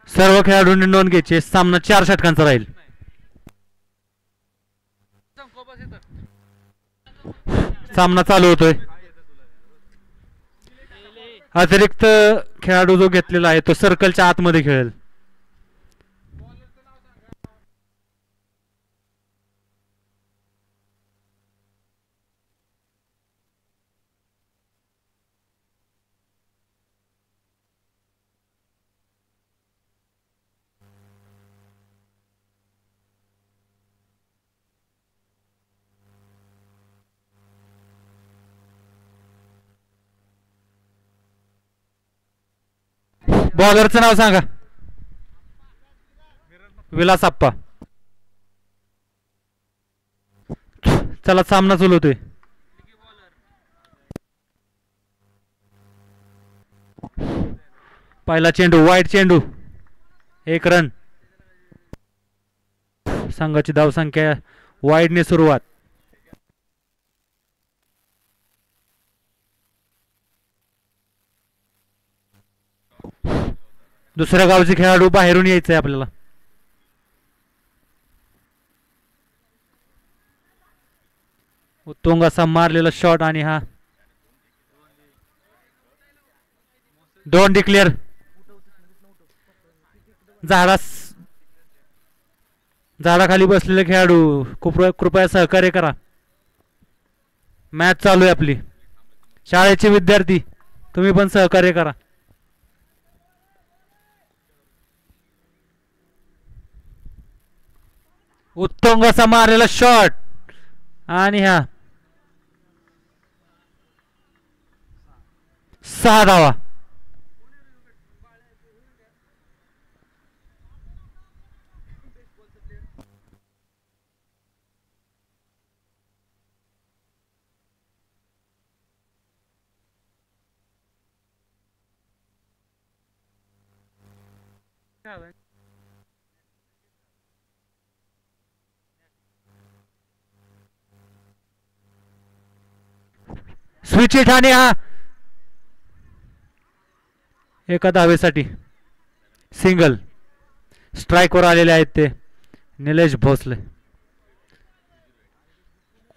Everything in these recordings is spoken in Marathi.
सर्व खेळाडूंनी नोंद घ्यायची. सामना 4 षटकांचा राहील. सामना चालू होतोय. अतिरिक्त खेळाडू जो घेतलेला आहे तो सर्कलच्या आतमध्ये खेळेल. बॉलरचं नाव सांगा. विलास आप्पा. चला सामना सुरू होतोय. पहिला चेंडू वाईट चेंडू. 1 रन. संघाची धावसंख्या वाईडने सुरुवात. दुसऱ्या गावचे खेळाडू बाहेरून यायचंय आपल्याला. उत्तुंग असा मारलेला शॉट आणि हा दोन डिक्लेअर. झाडाखाली बसलेले खेळाडू कृपया सहकार्य करा. मॅच चालू आहे आपली. शाळेचे विद्यार्थी तुम्ही पण सहकार्य करा. उत्तुंग असा मारलेला शॉट आणि हा 6 धावा. स्विच हिट आणि हा एका धावेसाठी सिंगल. स्ट्राईकवर आलेले आहेत ते निलेश भोसले.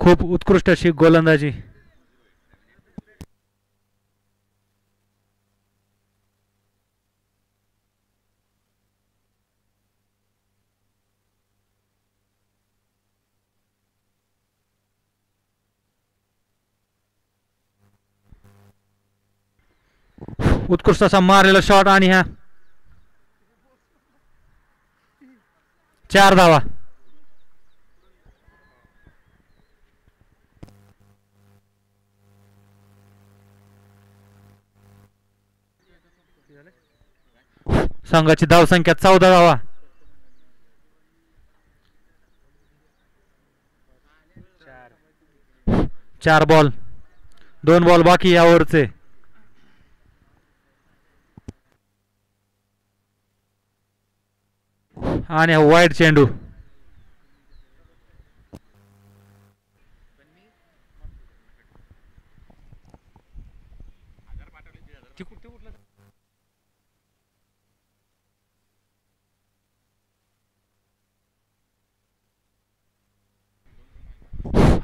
खूप उत्कृष्ट अशी गोलंदाजी. उत्कृष्ट असा मारलेला शॉट आणि हा 4 धावा. संघाची धावसंख्या 14 धावा. चार बॉल 2 बॉल बाकी या ओव्हरचे. आणि वाईट चेंडू.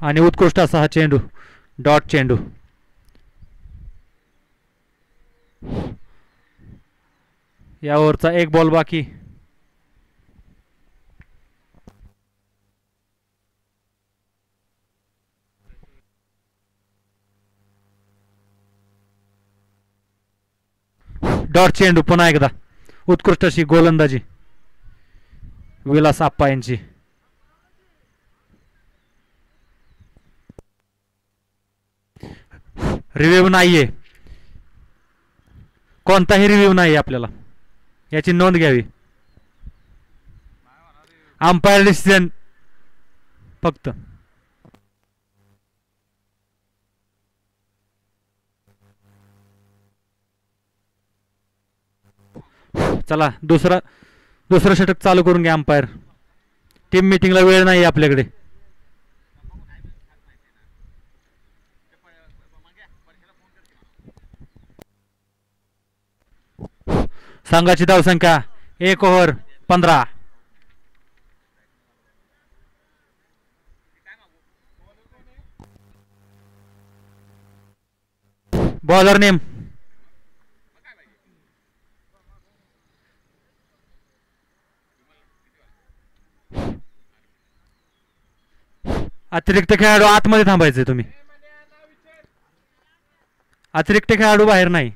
आणि उत्कृष्ट असा हा चेंडू डॉट चेंडू. या ओव्हरचा 1 बॉल बाकी. डॉट चेंडू. पुन्हा एकदा उत्कृष्ट अशी गोलंदाजी विलास आप्पा यांची. रिव्ह्यू नाहीये. कोणताही रिव्ह्यू नाही आपल्याला. याची नोंद घ्यावी. अंपायर डिसिजन फक्त. चला दुसरं षटक चालू करून घ्या अंपायर. टीम मीटिंगला वेळ नाही आपल्याकडे. संघाची धावसंख्या 1 ओव्हर 15. बॉलर नेम अतिरिक्त खेळाडू आतमध्ये थांबायचे तुम्ही. अतिरिक्त खेळाडू बाहेर नाही.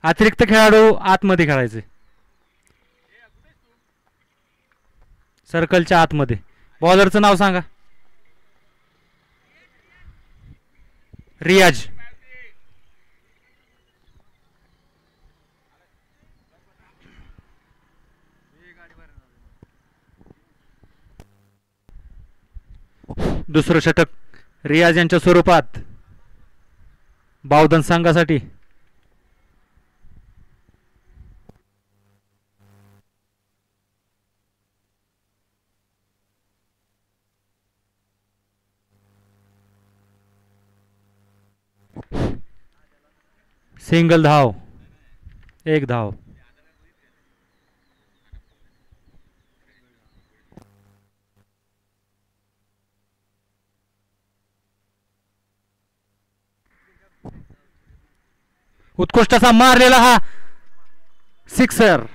अतिरिक्त खेळाडू आतमध्ये खेळायचे सर्कलच्या आतमध्ये. बॉलरचं नाव सांगा. रियाज. दुसरं षटक रियाज यांच्या स्वरूपात बावधन संघासाठी. सिंगल धाव, 1 धाव. उत्कृष्ट असा मारलेला हा सिक्सर.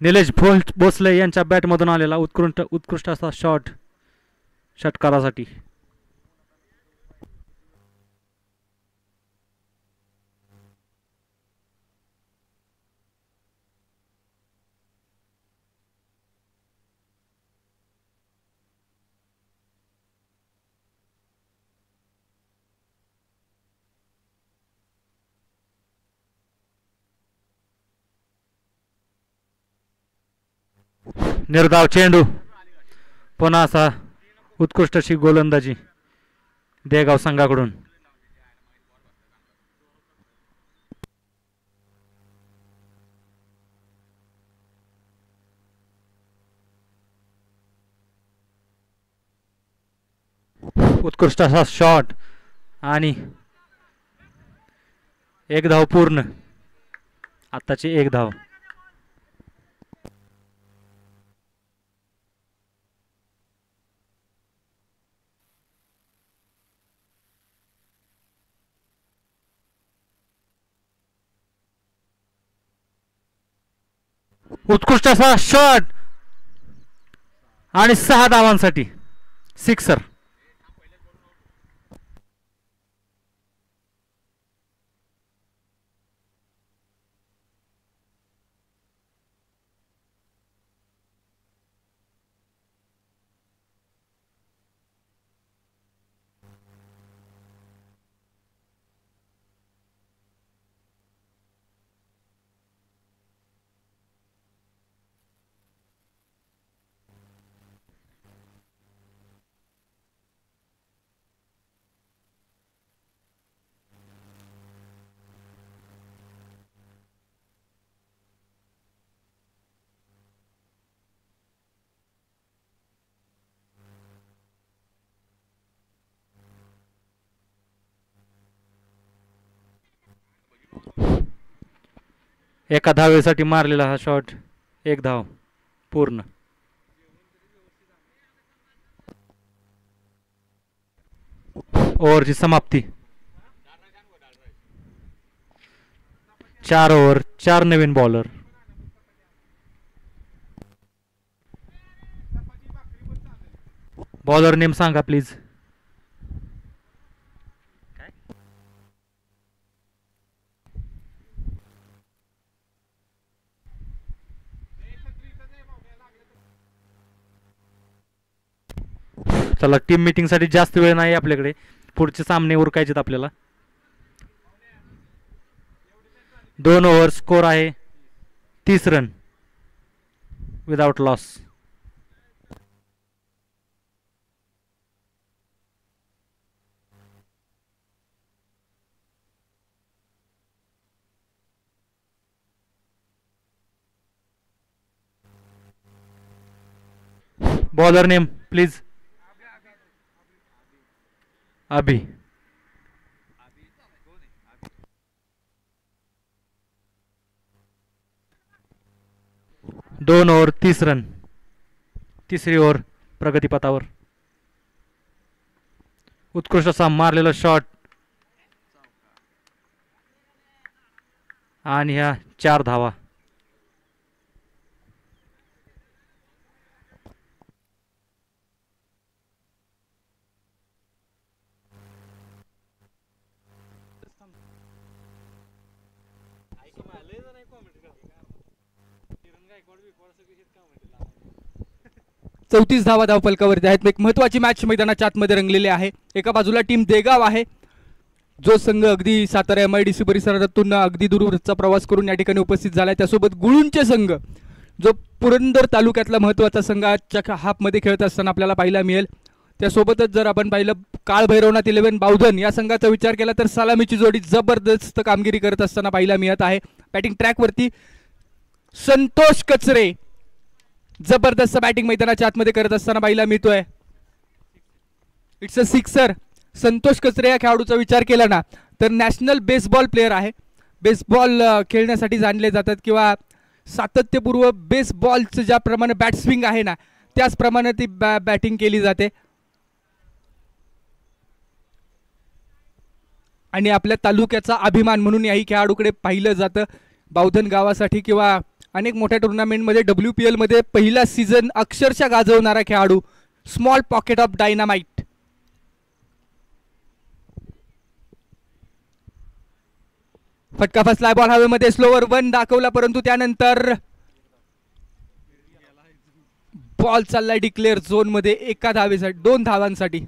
निलेश भोसले यांच्या बॅटमधून आलेला उत्कृष्ट असा शॉट षटकारासाठी. निर्धाव चेंडू. पुन्हा असा उत्कृष्ट अशी गोलंदाजी देगाव संघाकडून. उत्कृष्ट असा शॉट आणि 1 धाव पूर्ण. आताची 1 धाव. उत्कृष्ट असा शॉट आणि 6 धावांसाठी सिक्सर. एका धावेसाठी मारलेला हा शॉट. 1 धाव पूर्ण. ओव्हरची समाप्ती. 4 ओव्हर 4 नवीन बॉलर. बॉलर नेम सांगा प्लीज. चला टीम मीटिंग साठी जास्त वेळ नाही आपल्याकडे. पुढचे सामने उरकायचे आपल्याला. 2 ओव्हर स्कोर आहे 30 run without loss. Bowler name please. अभी. 2 ओव्हर 30 रन. तिसरी ओव्हर प्रगतीपथावर. उत्कृष्ट असा मारलेला शॉट आणि ह्या 4 धावा. चौतीस धावा धावफलकावरती आहेत. एक महत्वाची मॅच मैदानाच्या आतमध्ये रंगलेली आहे. एका बाजूला टीम देगाव आहे, जो संघ अगदी सातारा MIDC परिसरातून अगदी दूरवरचा प्रवास करून या ठिकाणी उपस्थित झाला. त्यासोबत गुळूंचे संघ, जो पुरंदर तालुक्यातला महत्त्वाचा संघ आजच्या हाफमध्ये खेळत असताना आपल्याला पाहायला मिळेल. त्यासोबतच जर आपण पाहिलं काळ भैरवनाथ 11 बावधन या संघाचा विचार केला तर सलामीची जोडी जबरदस्त कामगिरी करत असताना पाहायला मिळत आहे. बॅटिंग ट्रॅकवरती संतोष कचरे जबरदस्त बॅटिंग मैदानाच्या आतमध्ये करत असताना पाहायला मिळतोय. It's a sixer. संतोष कचरे या खेळाडूचा विचार केला ना तर नॅशनल बेसबॉल प्लेअर आहे. बेसबॉल खेळण्यासाठी जाणले जातात किंवा सातत्यपूर्व बेसबॉलचं ज्याप्रमाणे बॅट स्विंग आहे ना त्याचप्रमाणे ती बॅटिंग केली जाते. आणि आपल्या तालुक्याचा अभिमान म्हणून याही खेळाडूकडे पाहिलं जातं. बावधन गावासाठी किंवा अनेक मोठ्या टुर्नामेंटमध्ये WPL मध्ये पहिला सीझन अक्षरशः गाजवणारा खेळाडू. Small pocket of dynamite. फटका फसलाय. बॉल हवेमध्ये स्लोवर 1 दाखवला, परंतु त्यानंतर बॉल चाललाय डिक्लेअर झोन मध्ये एका धावेसाठी 2 धावांसाठी.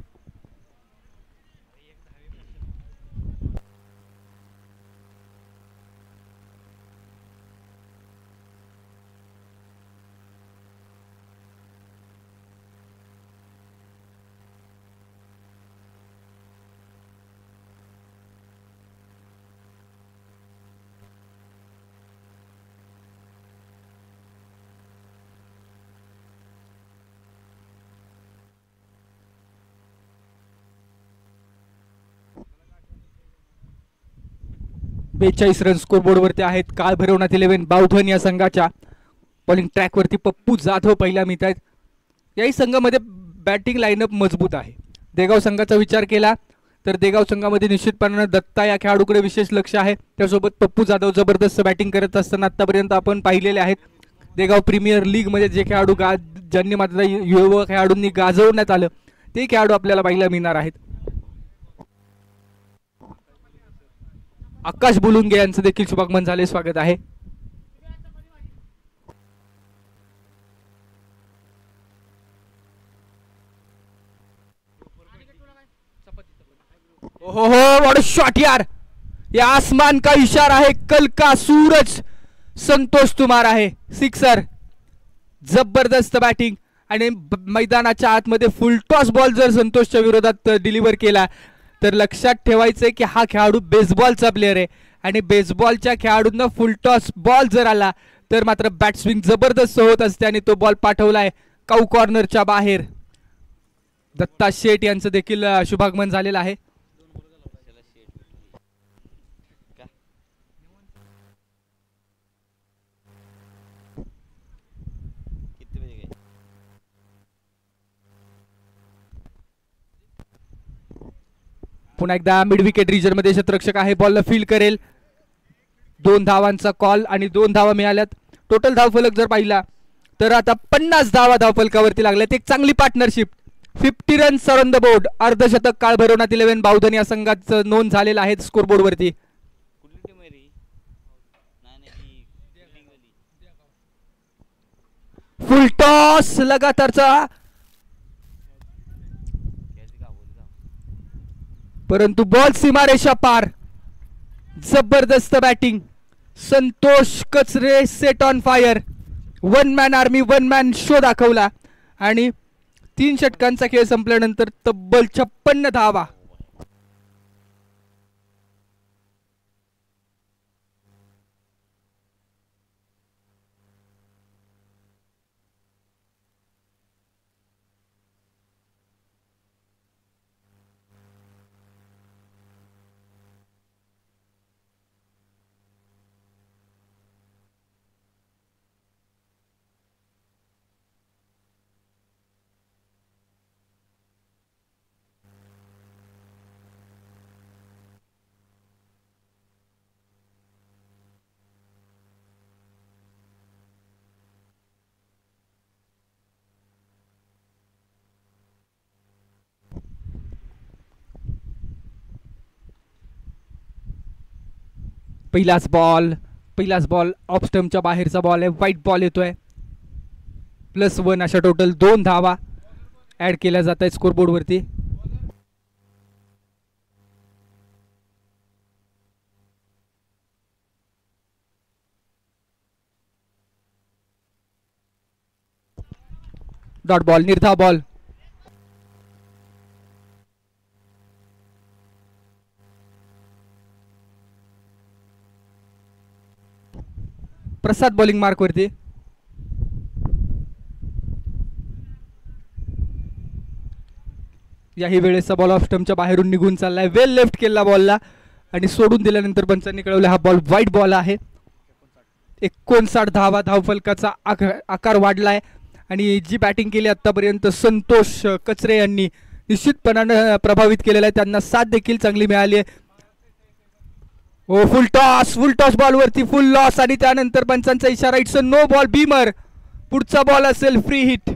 बेचाळीस रन स्कोरबोर्ड वरती आहेत. काळ भैरवनाथ 11 बावधन या संघाच्या. बॉलिंग ट्रॅक वरती पप्पू जाधव पहिला मिळत आहेत. याही संघामध्ये बॅटिंग लाईनअप मजबूत आहे. देगाव संघाचा विचार केला तर देगाव संघामध्ये निश्चितपणे दत्ता या खेळाडूकडे विशेष लक्ष आहे. त्यासोबत पप्पू जाधव जबरदस्त बॅटिंग करत असताना आतापर्यंत आपण पाहिलेले आहेत. देगाव प्रीमियर लीग मध्ये जे खेळाडू ज्यांनी मात्र युवा खेळाडूंनी गाजवण्यात आलं ते खेळाडू आपल्याला पाहायला मिळणार आहेत. आकाश बुलुंगे यांचं देखील शुभागमन झाले. स्वागत आहे. हो व्हाट अ शॉट यार. ये आसमान का इशारा है, कल का सूरज संतोष तुमार आहे. सिक्सर. जबरदस्त बॅटिंग आणि मैदानाच्या आतमध्ये फुलटॉस बॉल जर संतोषच्या विरोधात डिलिव्हर केला तर लक्षात ठेवायचंय की हा खेळाडू बेसबॉलचा प्लेअर आहे आणि बेसबॉलच्या खेळाडूंना फुलटॉस बॉल जर आला तर मात्र बॅट स्विंग जबरदस्त होत असते आणि तो बॉल पाठवलाय काऊ कॉर्नरच्या बाहेर. दत्ता शेठ यांचं देखील शुभागमन झालेलं आहे. पुन्हा एकदा मिड विकेट रिजन मध्ये क्षेत्ररक्षक आहे. बॉलला फील्ड करेल. 2 धावांचा कॉल आणि 2 धावा मिळाल्यात. टोटल धावफलक जर पाहिला तर आता 50 धावा धावफलकावरती लागल्यात. एक चांगली partnership. 50 runs on the board. अर्धशतक काळ भैरवनाथ 11 बावधन या संघाचं नोंद झालेला आहे स्कोरबोर्ड वरती. फुल टॉस लगातारचा, परंतु बॉल सीमारेषा पार. जबरदस्त बॅटिंग. संतोष कचरे set on fire. 1 man army 1 man show दाखवला आणि 3 षटकांचा खेळ संपल्यानंतर तब्बल 56 धावा. पहिलाच बॉल ऑफ स्टंपच्या बाहेरचा बॉल आहे, वाईट बॉल येतोय. +1 अशा टोटल 2 धावा ऍड केल्या जात आहेत स्कोरबोर्ड वरती. डॉट बॉल, निर्धाव बॉल. प्रसाद बॉलिंग मार्क वरती. याही वेळेचा बॉल ऑफ स्टंपच्या बाहेरून निघून चाललाय, वेल लेफ्ट केला बॉलला आणि सोडून दिल्यानंतर पंचांनी कळवले हा बॉल वाईट बॉल आहे. 59 धावा धावफलकाचा आकार वाढलाय आणि जी बॅटिंग केली आतापर्यंत संतोष कचरे यांनी निश्चितपणाने प्रभावित केलेला आहे. त्यांना साथ देखील चांगली मिळाली आहे. फुल टॉस बॉल वरती फुल लॉस आणि त्यानंतर पंचांचा इशारा, it's a no ball beamer. पुढचा बॉल असेल फ्री हिट.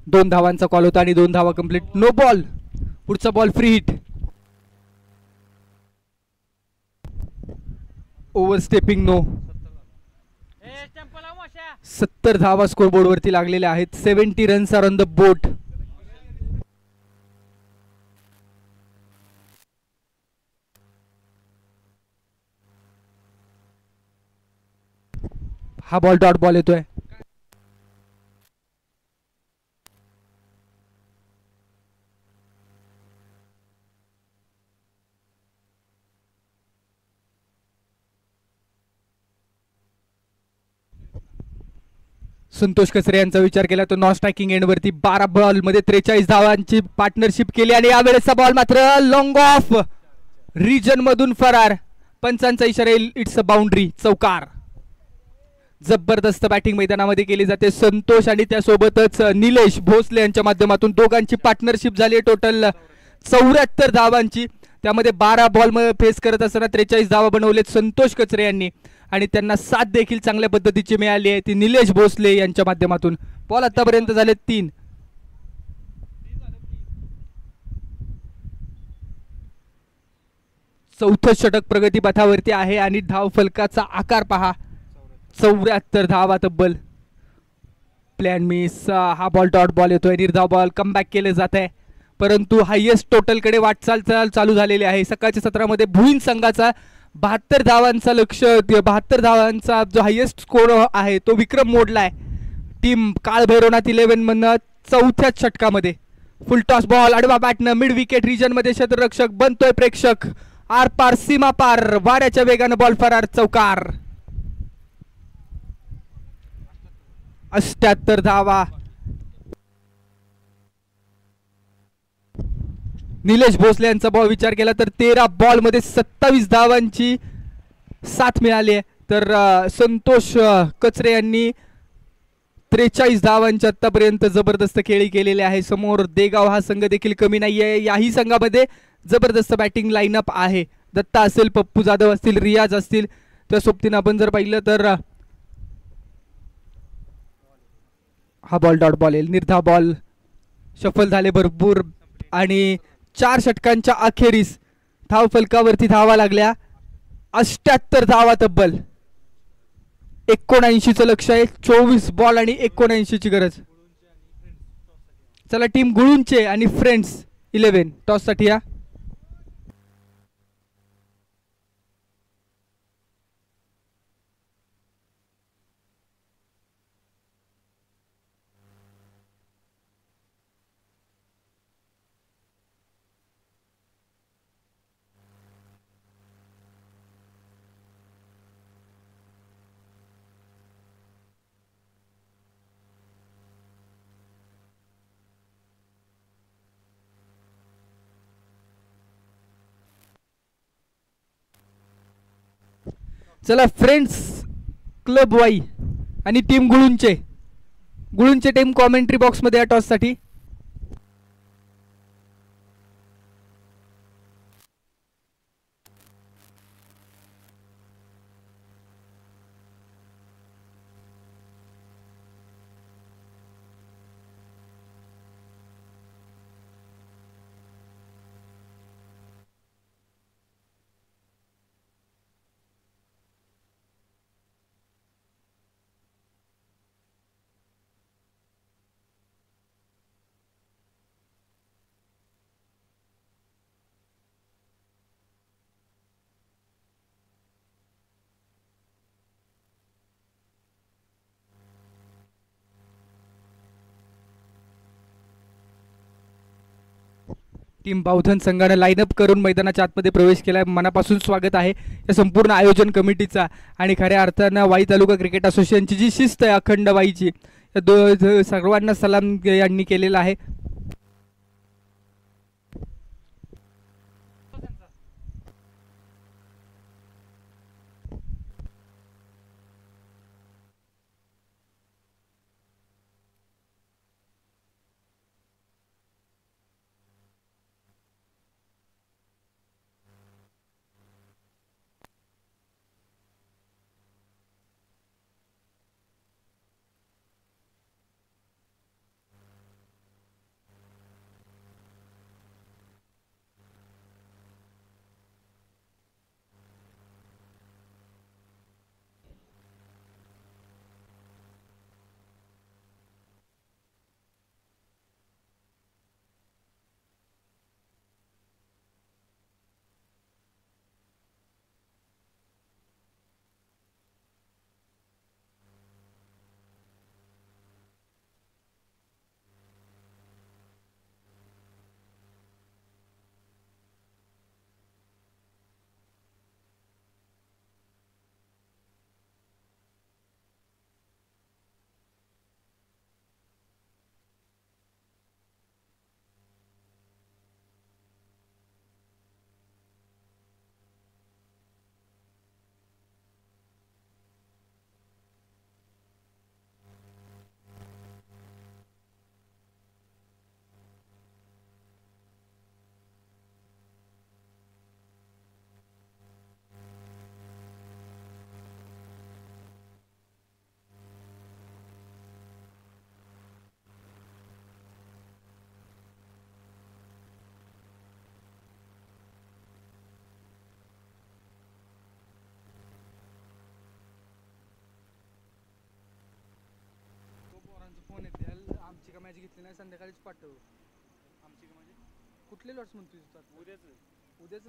दोन धावांचा कॉल होता आणि 2 धावा कंप्लीट. नो बॉल, पुढचा ball free hit. Overstepping no. 70 धावा स्कोरबोर्ड वरती लागलेल्या आहेत. 70 runs are on the board. हा बॉल डॉट बॉल येतोय. संतोष कचरे यांचा विचार केला तर नॉन स्ट्रायकिंग एंड वरती 12 बॉल मध्ये 43 धावांची पार्टनरशिप केली आणि यावेळेचा बॉल मात्र लॉंग ऑफ रिजन मधून फरार. पंचांचा इशारा, इट्स अ बाउंड्री, चौकार. जबरदस्त बॅटिंग मैदानामध्ये केली जाते. संतोष आणि त्यासोबतच निलेश भोसले यांच्या माध्यमातून दोघांची पार्टनरशिप झाली टोटल 74 धावांची. त्यामध्ये 12 बॉल फेस करत असताना 43 धावा बनवलेत संतोष कचरे यांनी आणि त्यांना साथ देखील चांगल्या पद्धतीची मिळाली आहे ती निलेश भोसले यांच्या माध्यमातून. बॉल आतापर्यंत झाले 3. चौथं षटक प्रगतीपथावरती आहे आणि धाव फलकाचा आकार पहा, 74 धावा तब्बल. Plan miss. हा बॉल डॉट बॉल येतोय. निर्धाव बॉल कमबॅक केले जात आहे परंतु हायएस्ट टोटल कडे वाटचाल चालू झालेली आहे. सकाळच्या सत्रामध्ये भुईन संघाचा 72 धावांचा लक्ष्य 72 धावांचा जो हायएस्ट स्कोर आहे तो विक्रम मोडलाय. टीम काळ भैरवनाथ 11 मधनं चौथ्याच षटकामध्ये. फुल टॉस बॉल आडवा बॅटनं मिड विकेट रिजन मध्ये क्षेत्ररक्षक बनतोय प्रेक्षक. आर पार सीमा पार वाऱ्याच्या वेगानं बॉल फरार, चौकार. 78 धावा. निलेश भोसले यांचा बॉल विचार केला तर 13 बॉल मध्ये 27 धावांची साथ मिळाली आहे. तर संतोष कचरे यांनी 43 धावांच्या आतापर्यंत जबरदस्त खेळी केलेली आहे. समोर देगाव हा संघ देखील कमी नाहीये. याही संघामध्ये जबरदस्त बॅटिंग लाईनअप आहे. दत्ता असेल, पप्पू जाधव असतील, रियाज असतील. त्या सोबतीनं आपण जर पाहिलं तर हा बॉल डॉट बॉल येईल. निर्धाव बॉल शफल झाले भरपूर आणि 4 षटकांच्या अखेरीस धाव फलकावरती धावा लागल्या 78 धावा तब्बल. 79चं लक्ष आहे. 24 बॉल आणि 79ची गरज. चला टीम गुळूंचे आणि फ्रेंड्स 11 टॉस साठी या. चला फ्रेंड्स क्लब वाई आणि टीम गुळूंचे टीम कॉमेंट्री बॉक्स मध्ये या टॉस साठी. टीम बावधन संघाने लाईनअप करून मैदानाच्या आतमध्ये प्रवेश केला. मनापासून स्वागत आहे या संपूर्ण आयोजन कमिटीचा. आणि खऱ्या अर्थानं वाई तालुका क्रिकेट असोसिएशनची जी शिस्त आहे अखंड वाईची, सर्वांना सलाम यांनी केलेला आहे. आमची का मॅच घेतली नाही, संध्याकाळीच पाठव. आमची का म्हणजे कुठले लॉट्स म्हणतोय? उद्याच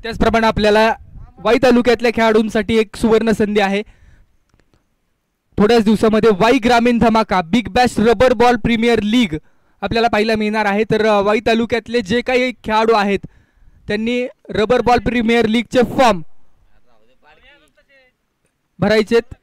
त्याचप्रमाणे आपल्याला वाई तालुक्यातल्या खेळाडूंसाठी एक सुवर्ण संधी आहे. थोड्याच दिवसामध्ये वाई ग्रामीण धमाका big bash rubber ball premier league आपल्याला पाहायला मिळणार आहे. तर वाई तालुक्यातले जे काही खेळाडू आहेत त्यांनी रबर बॉल प्रीमियर लीगचे फॉर्म भरायचेत.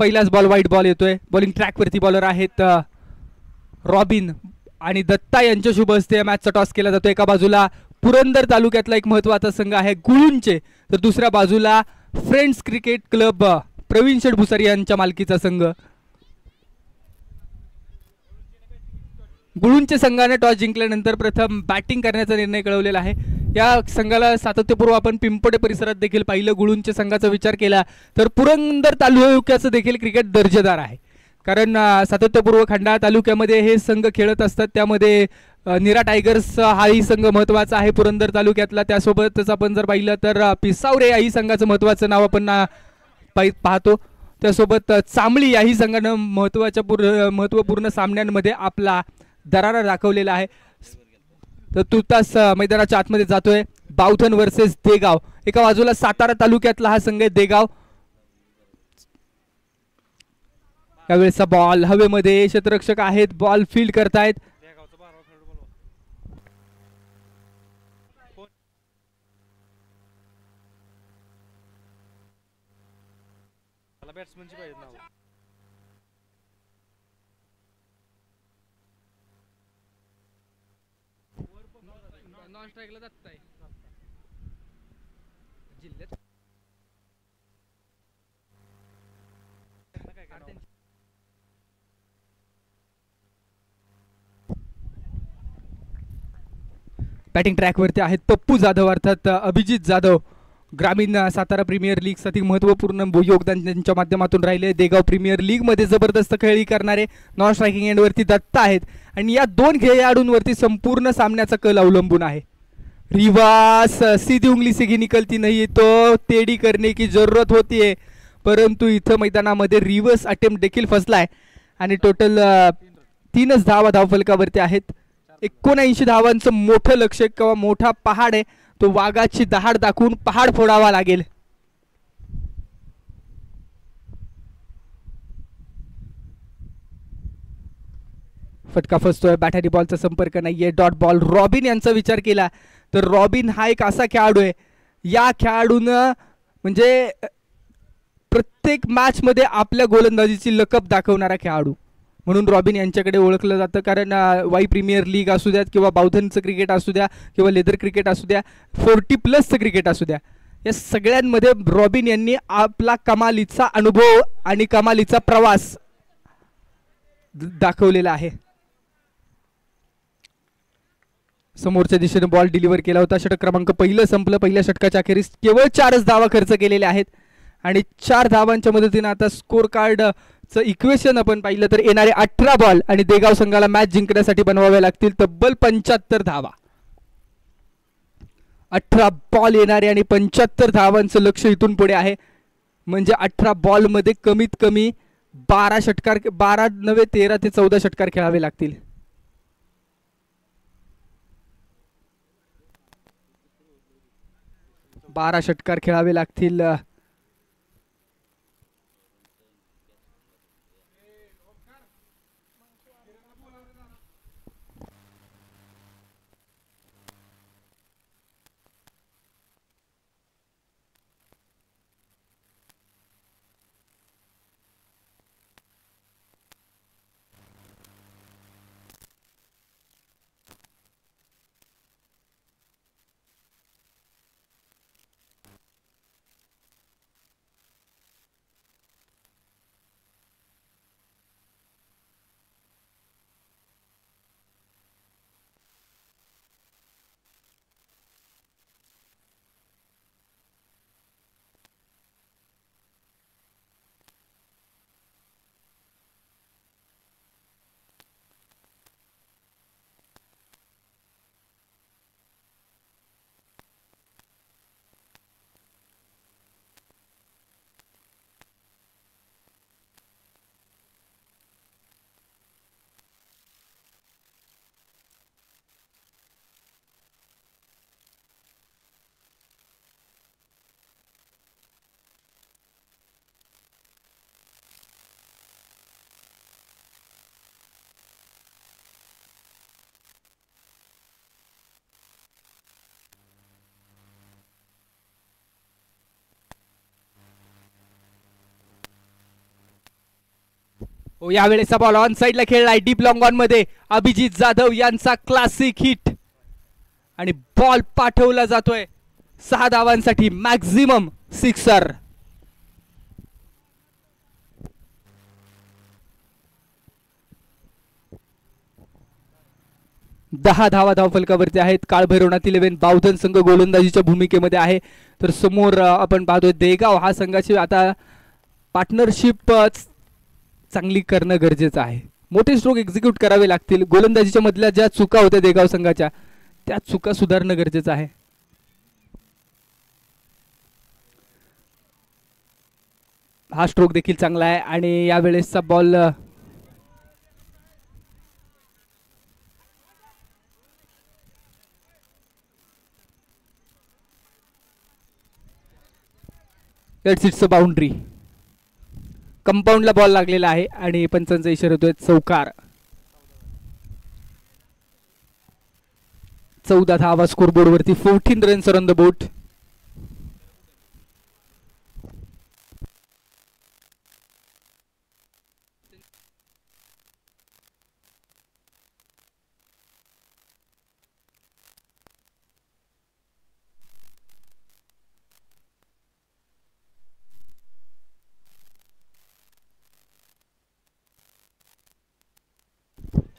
पहिलाच बॉल वाईट बॉल येतोय. बॉलिंग ट्रॅकवरती बॉलर आहेत रॉबिन आणि दत्ता यांच्या शुभ हस्ते मॅचचा टॉस केला जातो. एका बाजूला पुरंदर तालुक्यातला एक महत्वाचा संघ आहे गुळूंचे, तर दुसऱ्या बाजूला फ्रेंड्स क्रिकेट क्लब प्रवीण शेठ भुसारी यांच्या मालकीचा संघ. गुळूंचे संघाने टॉस जिंकल्यानंतर प्रथम बॅटिंग करण्याचा निर्णय कळवलेला आहे. या संघाला सातत्यपूर्व आपण पिंपटे परिसरात देखील पाहिलं. गुळूंच्या संघाचा विचार केला तर पुरंदर तालुक्याचं देखील क्रिकेट दर्जेदार आहे, कारण सातत्यपूर्व खंडाळा तालुक्यामध्ये हे संघ खेळत असतात. त्यामध्ये निरा टायगर्स हाही संघ महत्वाचा आहे पुरंदर तालुक्यातला. त्यासोबतच आपण जर पाहिलं तर पिसावरे याही संघाचं महत्वाचं नाव आपण पाहतो. त्यासोबत चांबळी याही संघानं महत्वपूर्ण सामन्यांमध्ये आपला दरारा दाखवलेला आहे. तर तुर्तास मैदानाच्या आतमध्ये जातोय. बावधन वर्सेस देगाव. एका बाजूला सातारा तालुक्यातला हा संघ आहे देगाव. यावेळेचा बॉल हवेमध्ये, क्षेत्ररक्षक आहेत, बॉल फील्ड करतायत. बॅटिंग ट्रॅकवरती आहेत पप्पू जाधव अर्थात अभिजित जाधव. ग्रामीण सातारा प्रीमियर लीग साठी महत्वपूर्ण योगदान त्यांच्या माध्यमातून राहिले. देगाव प्रीमियर लीग मध्ये जबरदस्त खेळी करणारे नॉन स्ट्रायकिंग एंडवरती दत्ता आहेत आणि या दोन खेळाडूंवरती संपूर्ण सामन्याचा कल अवलंबून आहे. रिवास सीधी उंगली से निकलती नहीं, तो टेडी करने की जरूरत होती है, परंतु इथं मैदानामध्ये रिव्हर्स अटेम्प्ट देखील फसलाय आणि टोटल 3च धावा धावफलकावरती आहेत. 79 धावांचं मोठं लक्ष्य किंवा मोठा पहाड आहे, तो वाघाची दहाड दाखवून पहाड फोडावा लागेल. फटका फसतोय, बॅट बॉलचा संपर्क नाहीये. Dot ball. रॉबिन यांचा विचार केला तर रॉबिन हा एक असा खेळाडू आहे, या खेळाडूनं म्हणजे प्रत्येक मॅच मध्ये आपल्या गोलंदाजीची लकब दाखवणारा खेळाडू म्हणून रॉबिन यांच्याकडे ओळखलं जातं. कारण वाई प्रीमियर लीग असू द्यात किंवा बावधनचं क्रिकेट असू द्या किंवा लेदर क्रिकेट असू द्या, 40+ क्रिकेट असू द्या, या सगळ्यांमध्ये रॉबिन यांनी आपला कमालीचा अनुभव आणि कमालीचा प्रवास दाखवलेला आहे. समोरच्या दिशेने बॉल डिलिव्हर केला होता. षटक क्रमांक पहिलं संपलं. पहिल्या षटकाच्या अखेरीस केवळ 4च धावा खर्च केलेल्या आहेत आणि 4 धावांच्या मदतीने आता स्कोर कार्डचं इक्वेशन आपण पाहिलं तर येणारे 18 बॉल आणि देगाव संघाला मॅच जिंकण्यासाठी बनवावे लागतील तब्बल 75 धावा. 18 बॉल येणारे आणि 75 धावांचं लक्ष इथून पुढे आहे. म्हणजे 18 बॉल मध्ये कमीत कमी 12 षटकार, 12 नव्हे 13 ते 14 षटकार खेळावे लागतील. बारा षटकार खेळावे लागतील. यावेळेचा बॉल ऑन साइडला खेळलाय डीप लॉंग ऑन मध्ये अभिजित जाधव यांचा क्लासिक हिट आणि बॉल पाठवला जातोय 6 धावांसाठी मॅक्झिमम सिक्सर. दहा धावा धावफलकावरती आहेत. काळभैरवनाथ 11 बावधन संघ गोलंदाजीच्या भूमिकेमध्ये आहे. तर समोर आपण पाहतोय देगाव हा संघाची आता पार्टनरशिप चांगली करणं गरजेचं आहे. मोठे स्ट्रोक एक्झिक्यूट करावे लागतील. गोलंदाजीच्या मधल्या ज्या चुका होत्या देगाव संघाच्या त्या चुका सुधारणं गरजेचं आहे. हा स्ट्रोक देखील चांगला आहे आणि यावेळेसचा बॉल इट्स बाउंड्री. कंपाऊंडला बॉल लागलेला आहे आणि पंचांचा इशारा होतोय चौकार. 14 धावा स्कोरबोर्ड वरती. 14 रन्स ऑन द बोट.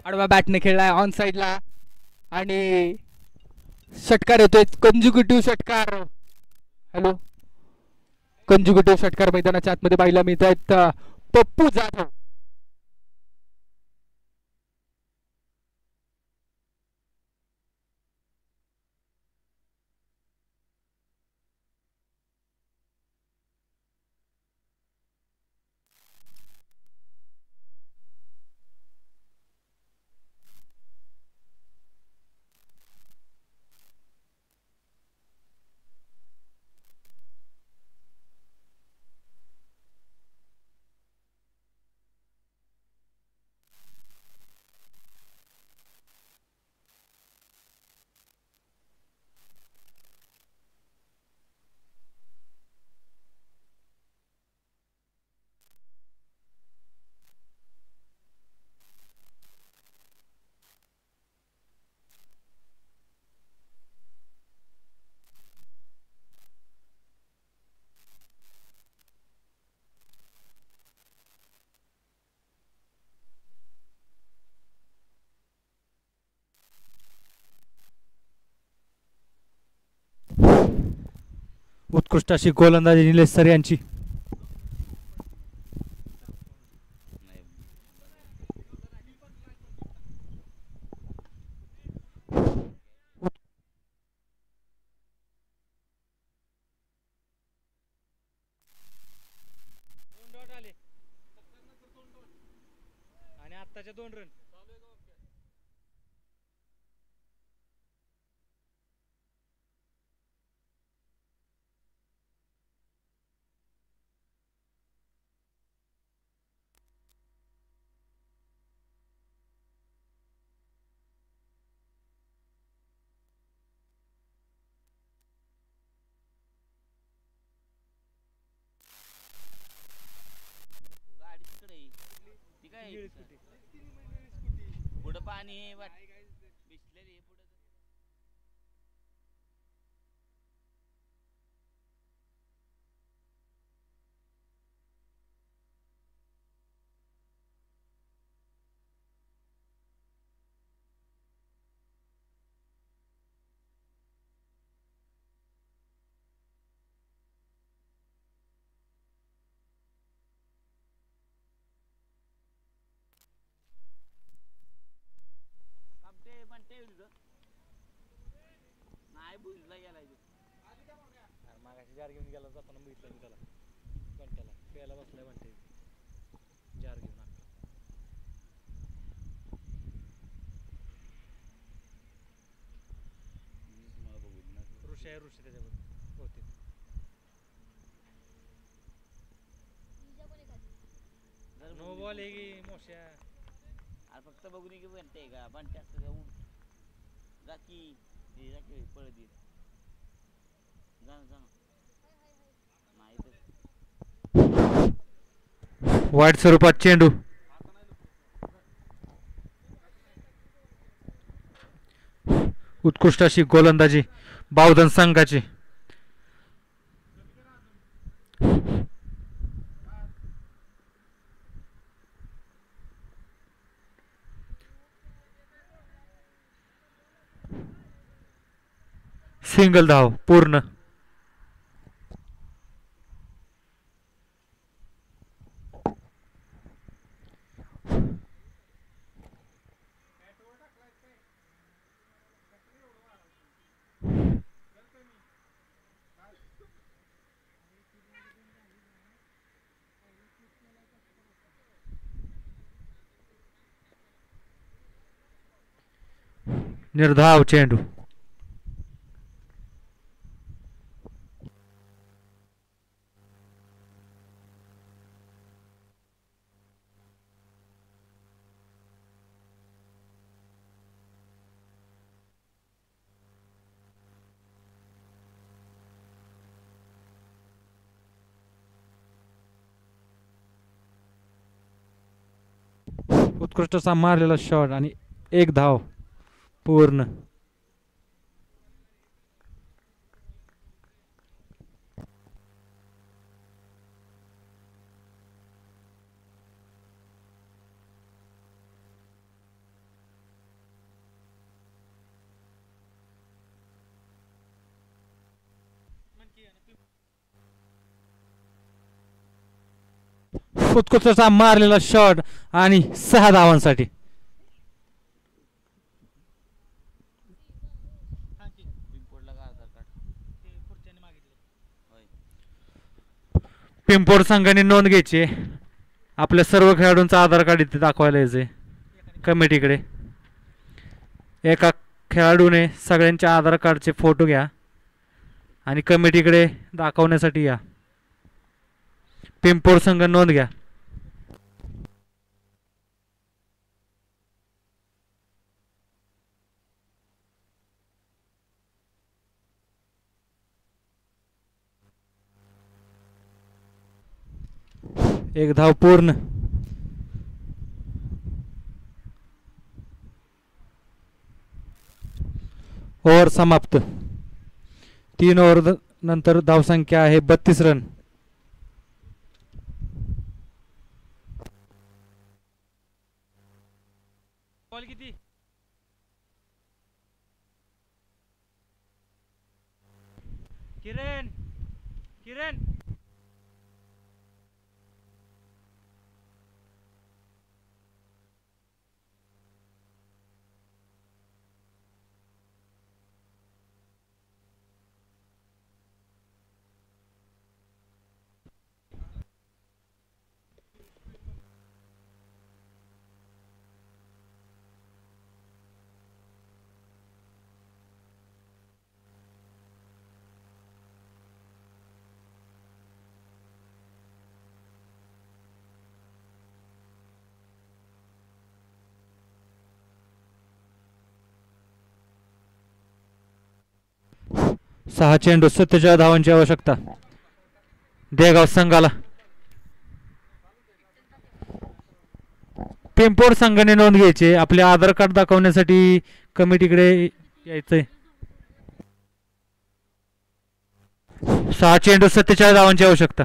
आडवा बॅटने खेळलाय ऑन साइडला आणि षटकार येतोय. कंजुगेटिव्ह षटकार. हॅलो, कंजुगेटिव्ह षटकार मैदानाच्या आतमध्ये पाहायला मिळत आहेत. पप्पू जाधव उत्कृष्ट अशी गोलंदाजी निलेश सर यांची. आणि आत्ताच्या 2 रन. पुढं पाणी बिसलेली पुढं. नाही बुजला गेलाय मागाशी जार घेऊन गेला जाताना बघितलं मी त्याला घंट्याला प्यायला बसलाय म्हणते जार घेऊन ऋषी आहे ऋषी त्याच्यावर बहुतेक नो बॉल आहे की मोश्या अरे फक्त बघून की बनते का बनते असतं जाऊन जा की पळ दे जा जा नाही तर वाईट स्वरूपात चेंडू. उत्कृष्ट अशी गोलंदाजी बावधन संघाची. सिंगल धाव पूर्ण. निर्धाव चेंडू. उत्कृष्ट असा मारलेला शॉट आणि एक धाव पूर्ण. उत्कृष्ट असा मारलेला शॉट आणि 6 धावांसाठी. पिंपोडला का आधार कार्ड होय. पिंपोड संघाने नोंद घ्यायची. आपल्या सर्व खेळाडूंचा आधार कार्ड इथे दाखवायला यायचंय कमिटीकडे. एका खेळाडूने सगळ्यांच्या आधार कार्डचे फोटो घ्या आणि कमिटीकडे दाखवण्यासाठी या. पिंपोड संघ नोंद घ्या. एक धाव पूर्ण. ओव्हर समाप्त. 3 ओव्हर नंतर धावसंख्या आहे 32 रन. बॉल किती? किरण किरण सहा चेंडू 47 धावांची आवश्यकता देगाव संघाला. पिंपोड संघाने नोंद घ्यायची. आपले आधार कार्ड दाखवण्यासाठी कमिटीकडे यायचंय. 6 चेंडू 47 धावांची आवश्यकता.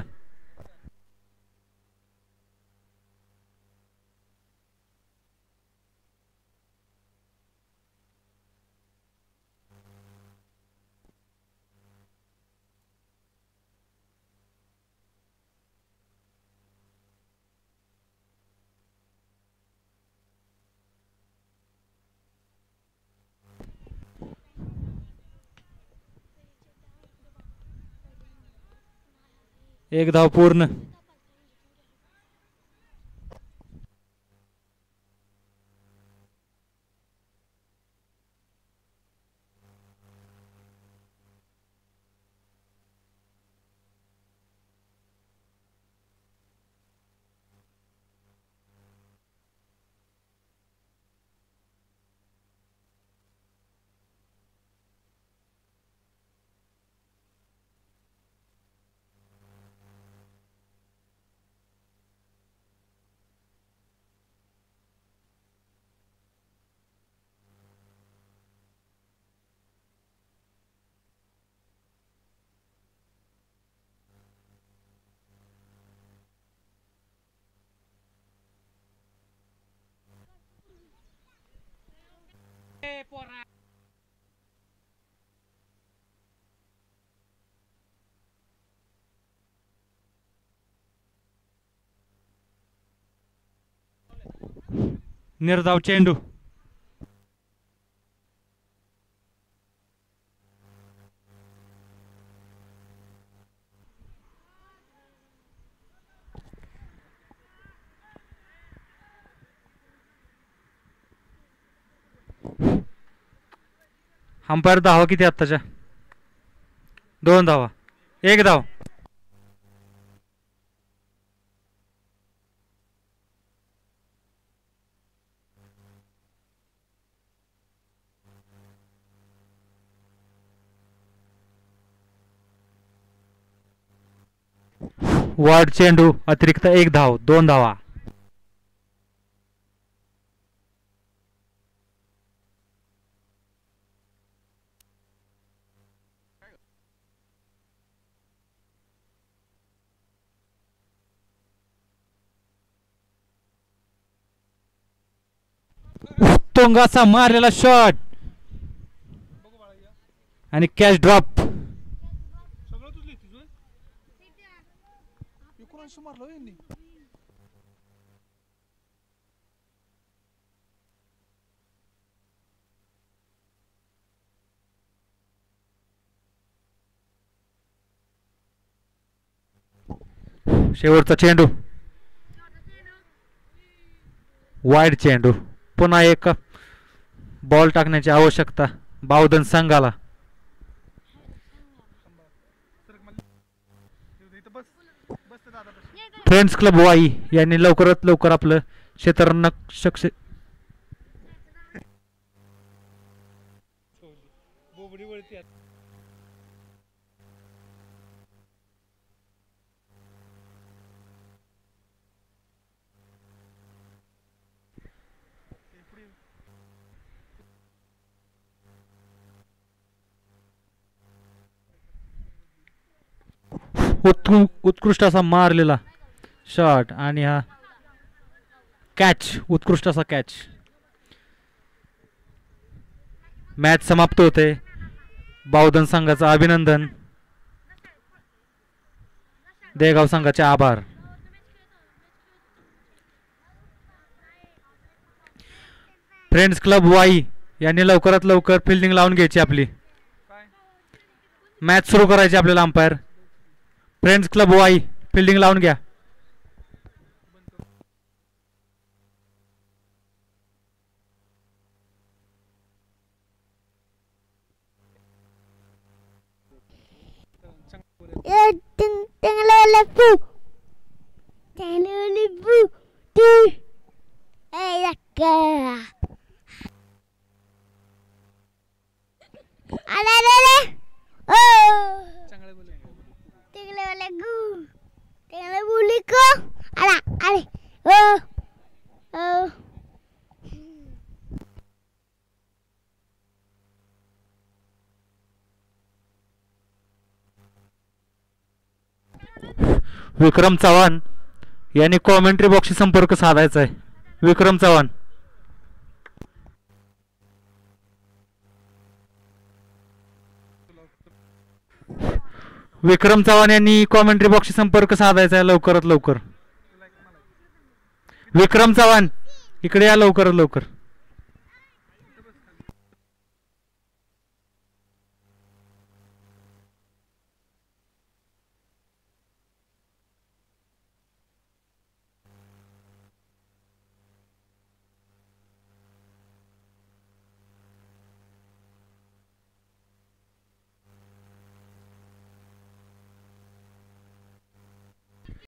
एक धाव पूर्ण. निर्धाव चेंडू. अंपायर धावा किती आत्ताच्या? 2 धावा, 1 धाव. वार्ड चेंडू, अतिरिक्त 1 धाव, 2 धावा. उत्तुंगाचा मारलेला शॉट आणि कॅच ड्रॉप. शेवटचा चेंडू, वाईड चेंडू. पुन्हा एक बॉल टाकण्याची आवश्यकता बावधन संघाला. फ्रेंड्स क्लब वाई यांनी लवकरात लवकर आपलं क्षेत्ररक्षक उत्कृष्ट असा मारलेला शॉट आणि हा कॅच, उत्कृष्ट असा कॅच. मॅच समाप्त होते. बावधन संघाचं अभिनंदन, देगाव संघाचे आभार. फ्रेंड्स क्लब वाई यांनी लवकरात लवकर फिल्डिंग लावून घ्यायची, आपली मॅच सुरू करायची आपल्याला. Umpire friends club Wai fielding लावून घ्या. विक्रम चव्हाण यांनी कॉमेंट्री बॉक्सशी संपर्क साधायचा आहे. विक्रम चव्हाण, विक्रम चव्हाण यांनी कॉमेंट्री बॉक्सशी संपर्क साधायचा आहे लवकरात लवकर. विक्रम चव्हाण इकडे या लवकरात लवकर.